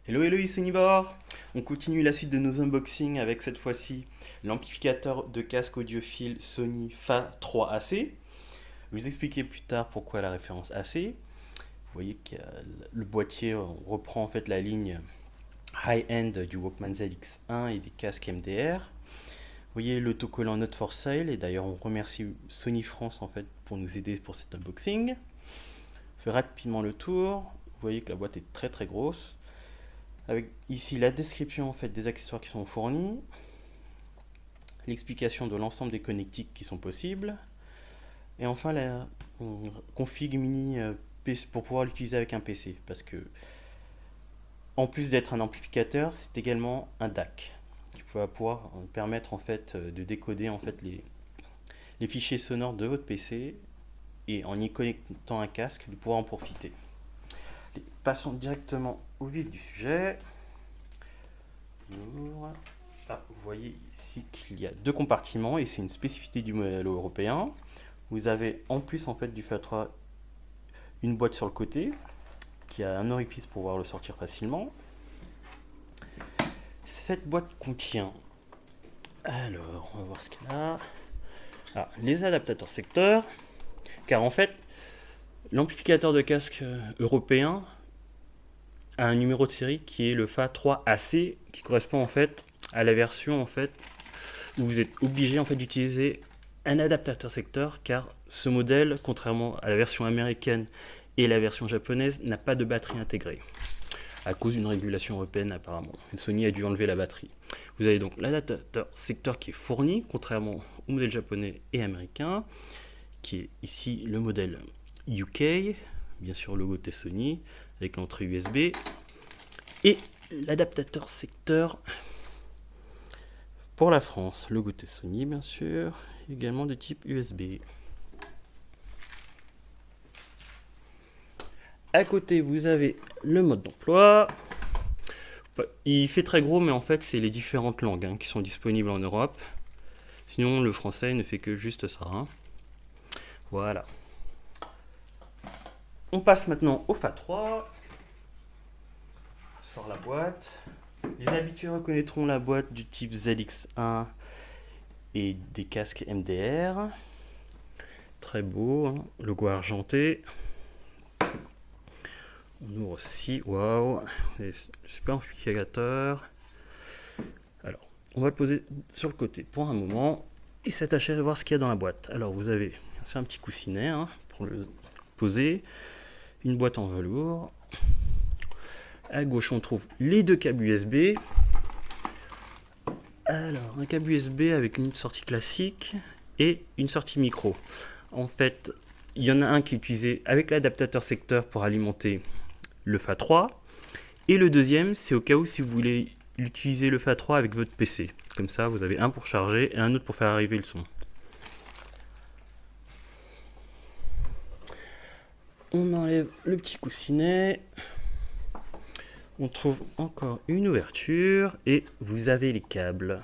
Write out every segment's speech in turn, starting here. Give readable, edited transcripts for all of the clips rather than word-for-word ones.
Hello, hello, ici Sonibor. On continue la suite de nos unboxings avec cette fois-ci l'amplificateur de casque audiophile Sony FA3AC. Je vais vous expliquer plus tard pourquoi la référence AC. Vous voyez que le boîtier reprend en fait la ligne high-end du Walkman ZX1 et des casques MDR. Vous voyez l'autocollant Not for Sale, et d'ailleurs on remercie Sony France en fait pour nous aider pour cet unboxing. Je fais rapidement le tour. Vous voyez que la boîte est très très grosse. Avec ici la description en fait des accessoires qui sont fournis, l'explication de l'ensemble des connectiques qui sont possibles, et enfin la config mini PC pour pouvoir l'utiliser avec un PC, parce que en plus d'être un amplificateur, c'est également un DAC qui va pouvoir permettre en fait de décoder en fait les fichiers sonores de votre PC et en y connectant un casque de pouvoir en profiter. Passons directement au vif du sujet. Ah, vous voyez ici qu'il y a deux compartiments et c'est une spécificité du modèle européen. Vous avez en plus en fait du FA3 une boîte sur le côté qui a un orifice pour pouvoir le sortir facilement. Cette boîte contient, alors on va voir ce qu'elle a. Alors, les adaptateurs secteurs, car en fait l'amplificateur de casque européen a un numéro de série qui est le FA3AC, qui correspond en fait à la version en fait où vous êtes obligé en fait d'utiliser un adaptateur secteur, car ce modèle, contrairement à la version américaine et la version japonaise, n'a pas de batterie intégrée à cause d'une régulation européenne apparemment. Sony a dû enlever la batterie. Vous avez donc l'adaptateur secteur qui est fourni, contrairement au modèle japonais et américain, qui est ici le modèle UK, bien sûr le logo Sony, avec l'entrée USB, et l'adaptateur secteur pour la France, le logo Sony bien sûr, également de type USB. À côté, vous avez le mode d'emploi. Il fait très gros, mais en fait, c'est les différentes langues qui sont disponibles en Europe. Sinon, le français ne fait que juste ça. Voilà. On passe maintenant au FA3. On sort la boîte. Les habitués reconnaîtront la boîte du type ZX1 et des casques MDR. Très beau, logo argenté. On ouvre aussi, waouh, super amplificateur. Alors, on va le poser sur le côté pour un moment et s'attacher à voir ce qu'il y a dans la boîte. Alors, vous avez, c'est un petit coussinet pour le poser, une boîte en velours. À gauche, on trouve les deux câbles USB. Alors, un câble USB avec une sortie classique et une sortie micro. En fait, il y en a un qui est utilisé avec l'adaptateur secteur pour alimenter le FA3, et le deuxième, c'est au cas où si vous voulez utiliser le FA3 avec votre PC. Comme ça, vous avez un pour charger et un autre pour faire arriver le son. On enlève le petit coussinet. On trouve encore une ouverture et vous avez les câbles.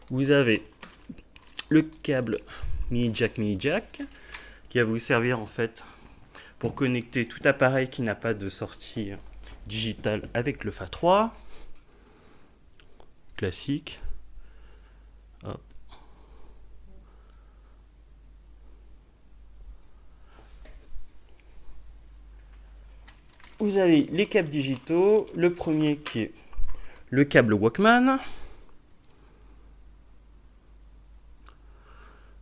Vous avez le câble mini jack qui va vous servir en fait pour connecter tout appareil qui n'a pas de sortie digitale avec le FA3 classique. Hop. Vous avez les câbles digitaux, le premier qui est le câble Walkman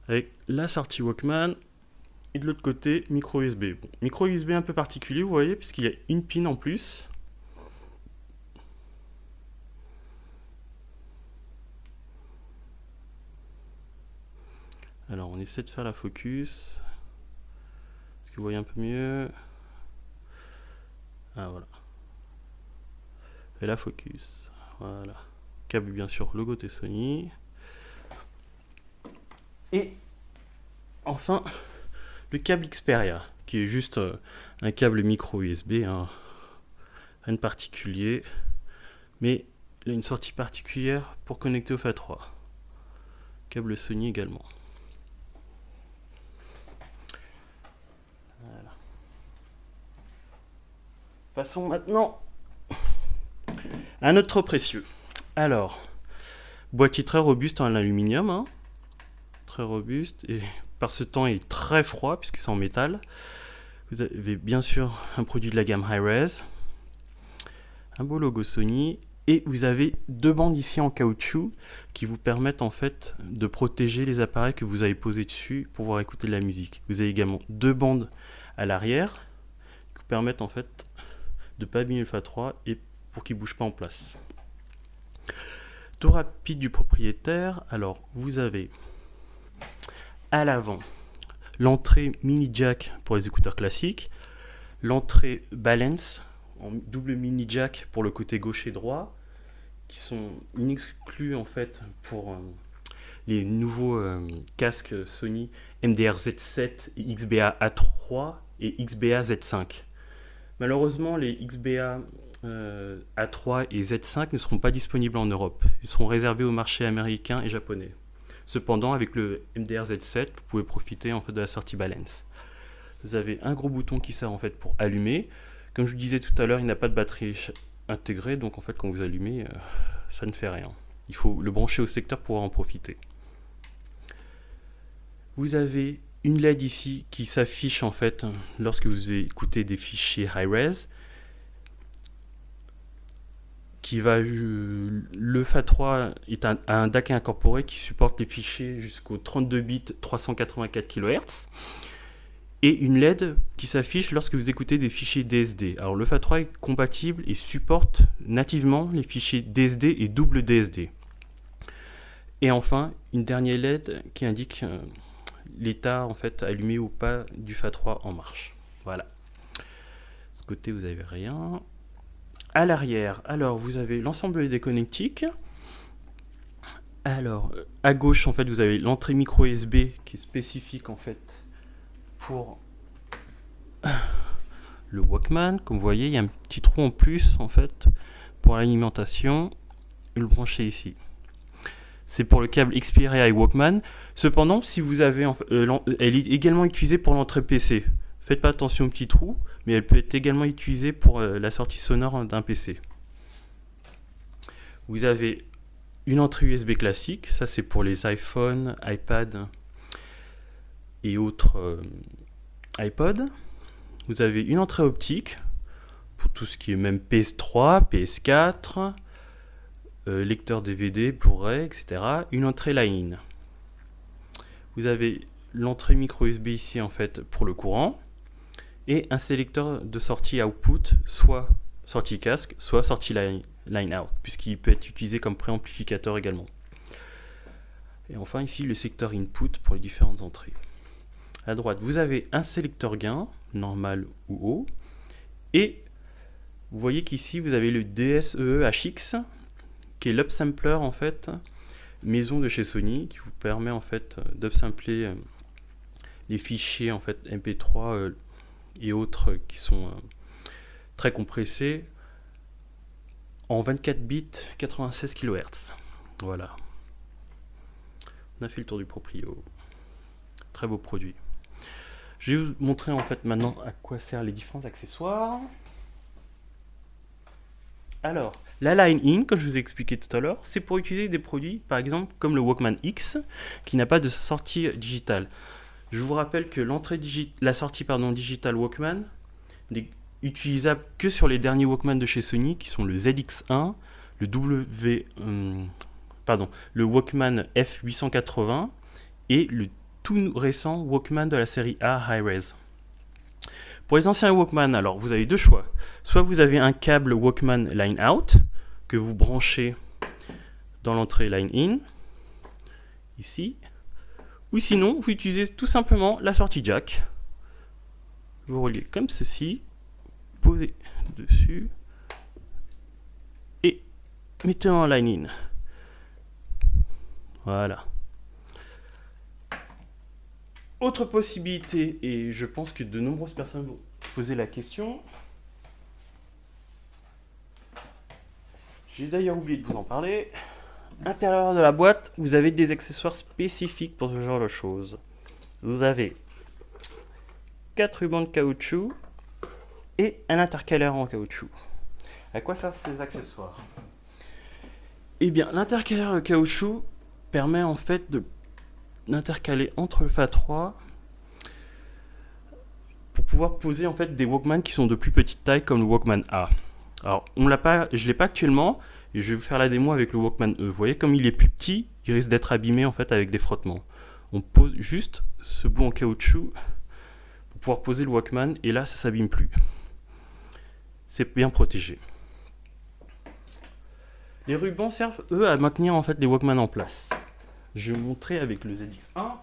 avec la sortie Walkman. Et de l'autre côté, micro USB. Bon, micro USB un peu particulier, vous voyez, puisqu'il y a une pin en plus. Alors, on essaie de faire la focus. Est-ce que vous voyez un peu mieux? Ah, voilà. Et la focus. Voilà. Câble, bien sûr, logo Sony. Et enfin, le câble Xperia, qui est juste un câble micro USB, rien de particulier, mais il a une sortie particulière pour connecter au FA3. Câble Sony également. Voilà. Passons maintenant à notre précieux. Alors, boîtier très robuste en aluminium, hein, très robuste, et par ce temps il est très froid puisque c'est en métal. Vous avez bien sûr un produit de la gamme Hi-Res, un beau logo Sony, et vous avez deux bandes ici en caoutchouc qui vous permettent en fait de protéger les appareils que vous avez posés dessus pour pouvoir écouter de la musique. Vous avez également deux bandes à l'arrière qui vous permettent en fait de ne pas abîmer le Fa3 et pour qu'il ne bouge pas en place. Tour rapide du propriétaire. Alors vous avez à l'avant l'entrée mini jack pour les écouteurs classiques, l'entrée balance en double mini jack pour le côté gauche et droit, qui sont inexclus en fait pour les nouveaux casques Sony MDR Z7 et XBA A3 et XBA Z5. Malheureusement, les XBA A3 et Z5 ne seront pas disponibles en Europe. Ils seront réservés au marché américain et japonais. Cependant, avec le MDR Z7, vous pouvez profiter en fait de la sortie balance. Vous avez un gros bouton qui sert en fait pour allumer. Comme je vous disais tout à l'heure, il n'a pas de batterie intégrée, donc en fait quand vous allumez, ça ne fait rien. Il faut le brancher au secteur pour pouvoir en profiter. Vous avez une LED ici qui s'affiche en fait lorsque vous écoutez des fichiers Hi-Res. Le Fa3 est un DAC incorporé qui supporte les fichiers jusqu'au 32 bits 384 kHz et une LED qui s'affiche lorsque vous écoutez des fichiers DSD. Alors le Fa3 est compatible et supporte nativement les fichiers DSD et double DSD. Et enfin, une dernière LED qui indique l'état en fait allumé ou pas du Fa3 en marche. Voilà. De ce côté, vous n'avez rien. À l'arrière, alors vous avez l'ensemble des connectiques. Alors, à gauche, en fait, vous avez l'entrée micro USB qui est spécifique en fait pour le Walkman. Comme vous voyez, il y a un petit trou en plus en fait pour l'alimentation. Le brancher ici. C'est pour le câble XPRI Walkman. Cependant, si vous avez, elle est également utilisée pour l'entrée PC. Faites pas attention au petit trou, mais elle peut être également utilisée pour la sortie sonore d'un PC. Vous avez une entrée USB classique, ça c'est pour les iPhones, iPad et autres iPod. Vous avez une entrée optique pour tout ce qui est même PS3, PS4, lecteur DVD, Blu-ray, etc. Une entrée line-in. Vous avez l'entrée micro USB ici en fait pour le courant et un sélecteur de sortie output, soit sortie casque, soit sortie line out, puisqu'il peut être utilisé comme préamplificateur également. Et enfin ici le secteur input pour les différentes entrées. À droite, vous avez un sélecteur gain, normal ou haut, et vous voyez qu'ici vous avez le DSEE-HX, qui est l'upsampler en fait, maison de chez Sony, qui vous permet en fait d'upsampler les fichiers en fait MP3 et autres qui sont très compressés en 24 bits 96 kHz. Voilà. On a fait le tour du proprio. Très beau produit. Je vais vous montrer en fait maintenant à quoi servent les différents accessoires. Alors, la line-in, comme je vous ai expliqué tout à l'heure, c'est pour utiliser des produits, par exemple, comme le Walkman X, qui n'a pas de sortie digitale. Je vous rappelle que la sortie digitale Walkman n'est utilisable que sur les derniers Walkman de chez Sony, qui sont le ZX1, le Walkman F880 et le tout récent Walkman de la série A Hi-Res. Pour les anciens Walkman, alors vous avez deux choix. Soit vous avez un câble Walkman line out que vous branchez dans l'entrée line in, ici, ou sinon vous utilisez tout simplement la sortie jack. Vous reliez comme ceci, posez dessus et mettez en line in. Voilà. Autre possibilité, et je pense que de nombreuses personnes vont poser la question. J'ai d'ailleurs oublié de vous en parler. À l'intérieur de la boîte, vous avez des accessoires spécifiques pour ce genre de choses. Vous avez 4 rubans de caoutchouc et un intercalaire en caoutchouc. À quoi servent ces accessoires? Eh bien, l'intercalaire en caoutchouc permet en fait d'intercaler entre le FA3 pour pouvoir poser en fait des Walkman qui sont de plus petite taille comme le Walkman A. Alors, je ne l'ai pas actuellement, et je vais vous faire la démo avec le Walkman E. Vous voyez, comme il est plus petit, il risque d'être abîmé en fait avec des frottements. On pose juste ce bout en caoutchouc pour pouvoir poser le Walkman, et là, ça s'abîme plus. C'est bien protégé. Les rubans servent, eux, à maintenir en fait les Walkman en place. Je vais vous montrer avec le ZX1,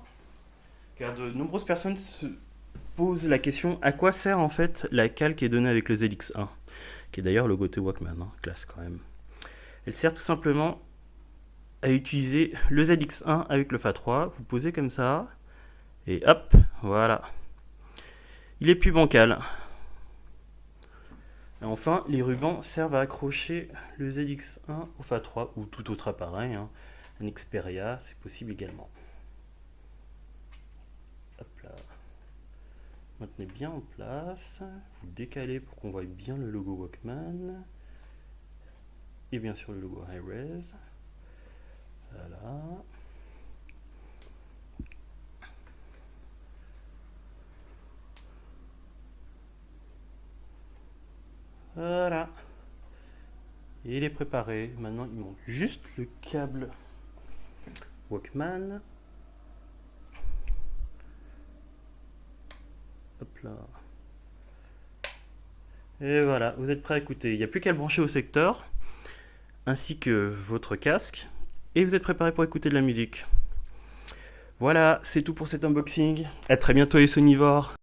car de nombreuses personnes se posent la question à quoi sert en fait la cale qui est donnée avec le ZX1, qui est d'ailleurs le logoté Walkman, hein, classe quand même. Elle sert tout simplement à utiliser le ZX1 avec le FA3, vous posez comme ça, et hop, voilà. Il est plus bancal. Et enfin, les rubans servent à accrocher le ZX1 au FA3 ou tout autre appareil, hein. Un Xperia, c'est possible également. Hop là. Maintenez bien en place, vous décalez pour qu'on voie bien le logo Walkman et bien sûr le logo Hi-Res. Voilà. Voilà. Et il est préparé. Maintenant, il manque juste le câble Walkman. Hop là. Et voilà, vous êtes prêt à écouter. Il n'y a plus qu'à le brancher au secteur, ainsi que votre casque, et vous êtes préparé pour écouter de la musique. Voilà, c'est tout pour cet unboxing. À très bientôt les sonivores.